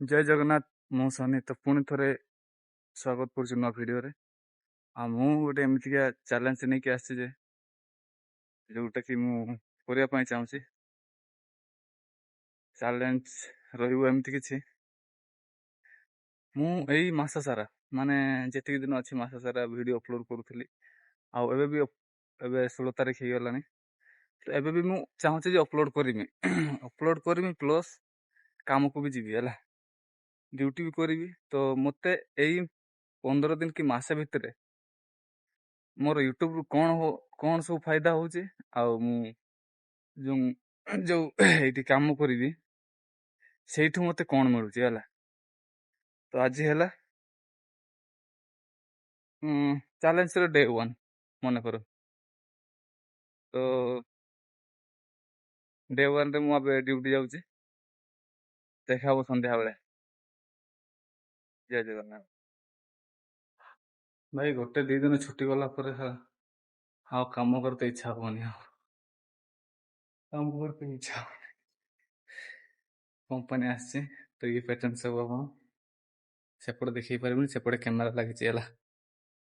ଜୟ ଜଗନ୍ନାଥ। ମୁଁ ସନି ତ ପୁଣି ଥରେ ସ୍ୱାଗତ କରୁଛି ନୂଆ ଭିଡ଼ିଓରେ। ଆଉ ମୁଁ ଗୋଟେ ଏମିତିକା ଚ୍ୟାଲେଞ୍ଜ ନେଇକି ଆସିଛି ଯୋଉଟା କି ମୁଁ କରିବା ପାଇଁ ଚାହୁଁଛି। ଚ୍ୟାଲେଞ୍ଜ ରହିବ ଏମିତି କିଛି, ମୁଁ ଏଇ ମାସ ସାରା ମାନେ ଯେତିକି ଦିନ ଅଛି ମାସ ସାରା ଭିଡ଼ିଓ ଅପଲୋଡ଼ କରୁଥିଲି। ଆଉ ଏବେ 16 ତାରିଖ ହେଇଗଲାଣି। ତ ଏବେ ବି ମୁଁ ଚାହୁଁଛି ଯେ ଅପଲୋଡ଼ କରିବି ଅପଲୋଡ଼ କରିବି ପ୍ଲସ୍ କାମକୁ ବି ଯିବି ହେଲା, ଡ୍ୟୁଟି ବି କରିବି। ତ ମୋତେ ଏଇ 15 ଦିନ କି ମାସେ ଭିତରେ ମୋର ୟୁଟ୍ୟୁବରୁ କ'ଣ ସବୁ ଫାଇଦା ହେଉଛି, ଆଉ ମୁଁ ଯୋଉ ଏଇଠି କାମ କରିବି ସେଇଠୁ ମୋତେ କ'ଣ ମିଳୁଛି ହେଲା। ତ ଆଜି ହେଲା ଚ୍ୟାଲେଞ୍ଜର ଡେ 1 ମନେକର। ତ ଡେ 1ରେ ମୁଁ ଏବେ ଡ୍ୟୁଟି ଯାଉଛି। ଦେଖା ହବ ସନ୍ଧ୍ୟାବେଳେ। ଜୟ ଜଗନ୍ନାଥ। ଭାଇ ଗୋଟେ 2 ଦିନ ଛୁଟି ଗଲା ପରେ ଆଉ କାମ କରତେ ଇଚ୍ଛା ହବନି। ଆଉ କାମ କରତେ ଇଚ୍ଛା ହବନି। କମ୍ପାନୀ ଆସିଛି ତ ଇଏ ପ୍ୟାଟର୍ନ ସବୁ ଆପଣ ସେପଟେ ଦେଖେଇ ପାରିବୁନି, ସେପଟେ କ୍ୟାମେରା ଲାଗିଛି ହେଲା।